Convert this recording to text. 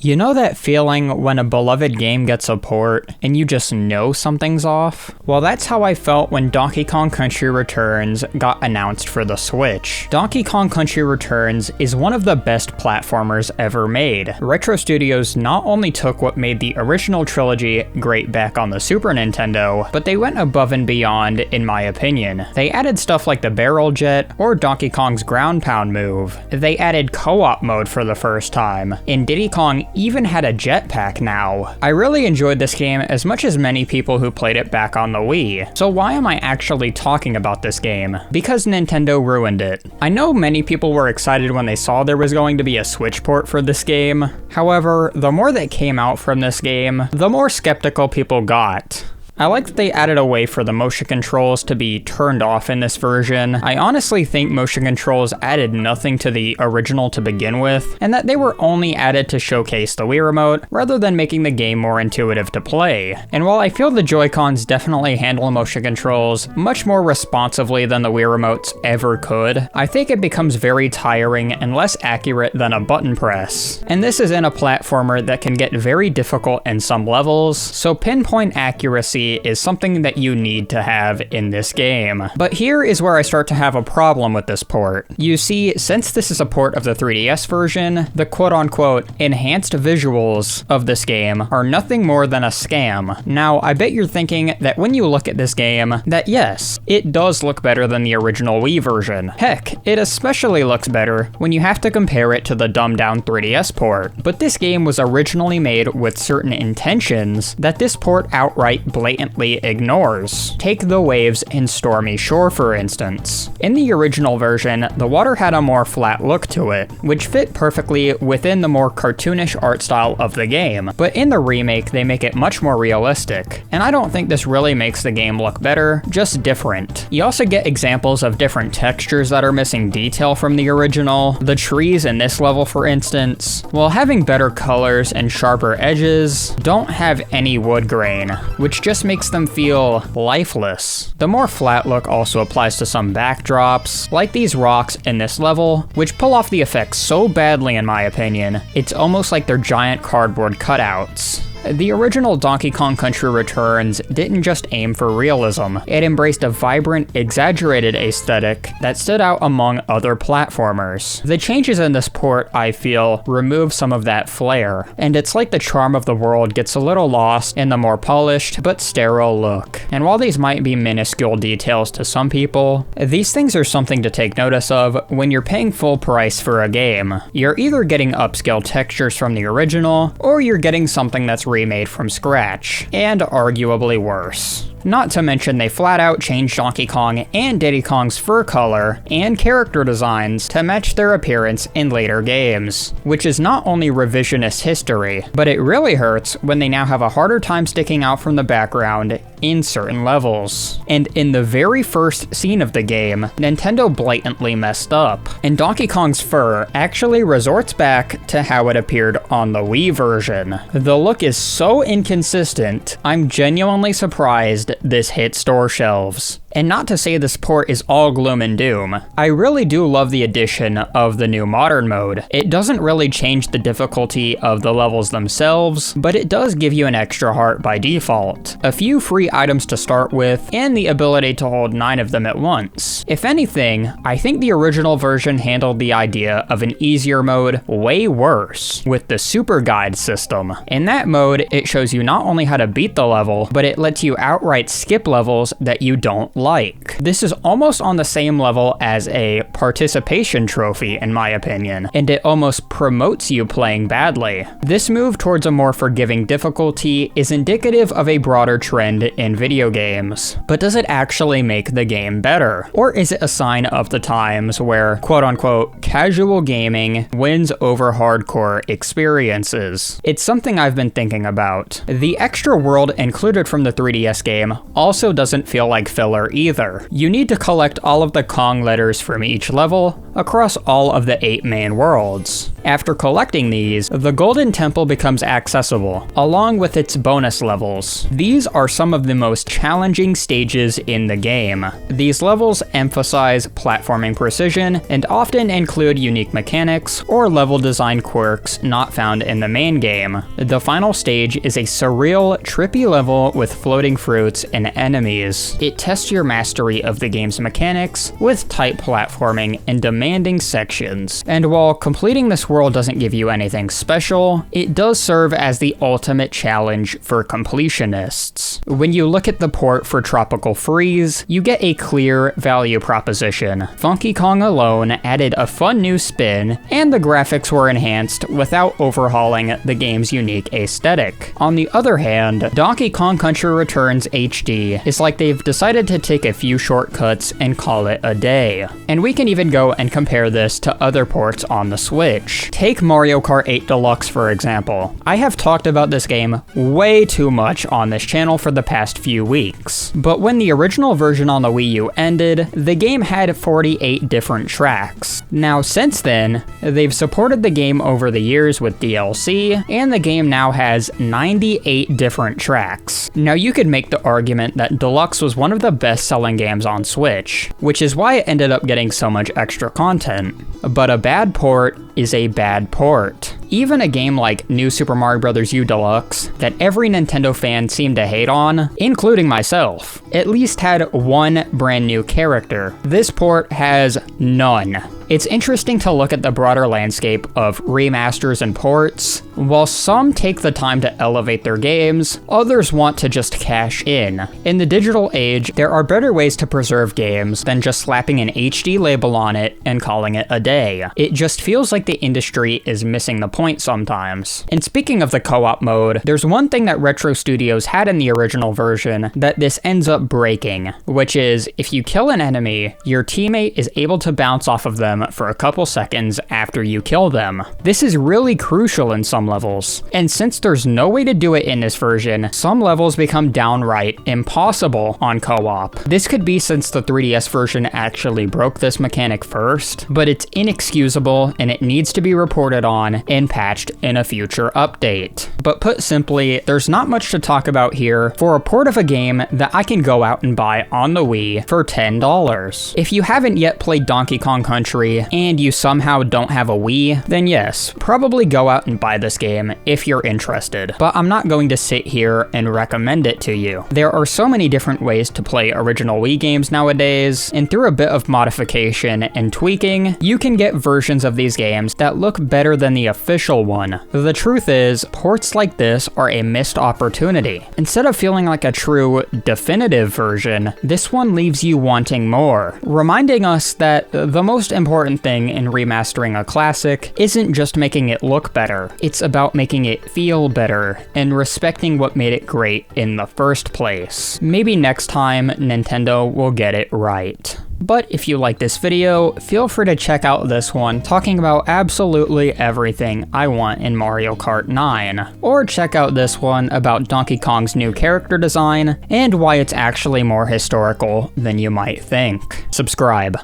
You know that feeling when a beloved game gets a port, and you just know something's off? Well, that's how I felt when Donkey Kong Country Returns got announced for the Switch. Donkey Kong Country Returns is one of the best platformers ever made. Retro Studios not only took what made the original trilogy great back on the Super Nintendo, but they went above and beyond, in my opinion. They added stuff like the barrel jet, or Donkey Kong's ground pound move. They added co-op mode for the first time, and Diddy Kong even had a jetpack now. I really enjoyed this game as much as many people who played it back on the Wii. So why am I actually talking about this game? Because Nintendo ruined it. I know many people were excited when they saw there was going to be a Switch port for this game. However, the more that came out from this game, the more skeptical people got. I like that they added a way for the motion controls to be turned off in this version. I honestly think motion controls added nothing to the original to begin with, and that they were only added to showcase the Wii Remote, rather than making the game more intuitive to play. And while I feel the Joy-Cons definitely handle motion controls much more responsively than the Wii Remotes ever could, I think it becomes very tiring and less accurate than a button press. And this is in a platformer that can get very difficult in some levels, so pinpoint accuracy is something that you need to have in this game. But here is where I start to have a problem with this port. You see, since this is a port of the 3DS version, the quote-unquote enhanced visuals of this game are nothing more than a scam. Now, I bet you're thinking that when you look at this game, that yes, it does look better than the original Wii version. Heck, it especially looks better when you have to compare it to the dumbed-down 3DS port. But this game was originally made with certain intentions that this port outright blatantly ignores. Take the waves in Stormy Shore, for instance. In the original version, the water had a more flat look to it, which fit perfectly within the more cartoonish art style of the game, but in the remake they make it much more realistic, and I don't think this really makes the game look better, just different. You also get examples of different textures that are missing detail from the original. The trees in this level, for instance, while having better colors and sharper edges, don't have any wood grain, which just makes them feel lifeless. The more flat look also applies to some backdrops, like these rocks in this level, which pull off the effects so badly in my opinion, it's almost like they're giant cardboard cutouts. The original Donkey Kong Country Returns didn't just aim for realism, it embraced a vibrant, exaggerated aesthetic that stood out among other platformers. The changes in this port, I feel, remove some of that flair, and it's like the charm of the world gets a little lost in the more polished but sterile look. And while these might be minuscule details to some people, these things are something to take notice of when you're paying full price for a game. You're either getting upscale textures from the original, or you're getting something that's remade from scratch, and arguably worse. Not to mention they flat out changed Donkey Kong and Diddy Kong's fur color and character designs to match their appearance in later games, which is not only revisionist history, but it really hurts when they now have a harder time sticking out from the background in certain levels. And in the very first scene of the game, Nintendo blatantly messed up, and Donkey Kong's fur actually resorts back to how it appeared on the Wii version. The look is so inconsistent, I'm genuinely surprised this hit store shelves. And not to say this port is all gloom and doom. I really do love the addition of the new modern mode. It doesn't really change the difficulty of the levels themselves, but it does give you an extra heart by default, a few free items to start with, and the ability to hold 9 of them at once. If anything, I think the original version handled the idea of an easier mode way worse, with the Super Guide system. In that mode, it shows you not only how to beat the level, but it lets you outright skip levels that you don't like. This is almost on the same level as a participation trophy in my opinion, and it almost promotes you playing badly. This move towards a more forgiving difficulty is indicative of a broader trend in video games. But does it actually make the game better? Or is it a sign of the times where quote-unquote casual gaming wins over hardcore experiences? It's something I've been thinking about. The extra world included from the 3DS game also doesn't feel like filler either. You need to collect all of the Kong letters from each level, across all of the 8 main worlds. After collecting these, the Golden Temple becomes accessible, along with its bonus levels. These are some of the most challenging stages in the game. These levels emphasize platforming precision and often include unique mechanics or level design quirks not found in the main game. The final stage is a surreal, trippy level with floating fruits and enemies. It tests your mastery of the game's mechanics with tight platforming and demanding sections. And while completing this world doesn't give you anything special, it does serve as the ultimate challenge for completionists. When you look at the port for Tropical Freeze, you get a clear value proposition. Funky Kong alone added a fun new spin, and the graphics were enhanced without overhauling the game's unique aesthetic. On the other hand, Donkey Kong Country Returns HD is like they've decided to take a few shortcuts and call it a day. And we can even go and compare this to other ports on the Switch. Take Mario Kart 8 Deluxe for example. I have talked about this game way too much on this channel for the past few weeks. But when the original version on the Wii U ended, the game had 48 different tracks. Now since then, they've supported the game over the years with DLC, and the game now has 98 different tracks. Now you could make the argument that Deluxe was one of the best-selling games on Switch, which is why it ended up getting so much extra content. But a bad port is a bad port. Even a game like New Super Mario Bros. U Deluxe, that every Nintendo fan seemed to hate on, including myself, at least had one brand new character. This port has none. It's interesting to look at the broader landscape of remasters and ports. While some take the time to elevate their games, others want to just cash in. In the digital age, there are better ways to preserve games than just slapping an HD label on it and calling it a day. It just feels like the industry is missing the point sometimes. And speaking of the co-op mode, there's one thing that Retro Studios had in the original version that this ends up breaking, which is if you kill an enemy, your teammate is able to bounce off of them for a couple seconds after you kill them. This is really crucial in some levels, and since there's no way to do it in this version, some levels become downright impossible on co-op. This could be since the 3DS version actually broke this mechanic first, but it's inexcusable and it needs to be reported on and patched in a future update. But put simply, there's not much to talk about here for a port of a game that I can go out and buy on the Wii for $10. If you haven't yet played Donkey Kong Country and you somehow don't have a Wii, then yes, probably go out and buy this game if you're interested. But I'm not going to sit here and recommend it to you. There are so many different ways to play original Wii games nowadays, and through a bit of modification and tweaking, you can get versions of these games that look better than the official one. The truth is, ports like this are a missed opportunity. Instead of feeling like a true, definitive version, this one leaves you wanting more, reminding us that the most important thing in remastering a classic isn't just making it look better, it's about making it feel better and respecting what made it great in the first place. Maybe next time Nintendo will get it right. But if you like this video, feel free to check out this one talking about absolutely everything I want in Mario Kart 9. Or check out this one about Donkey Kong's new character design and why it's actually more historical than you might think. Subscribe.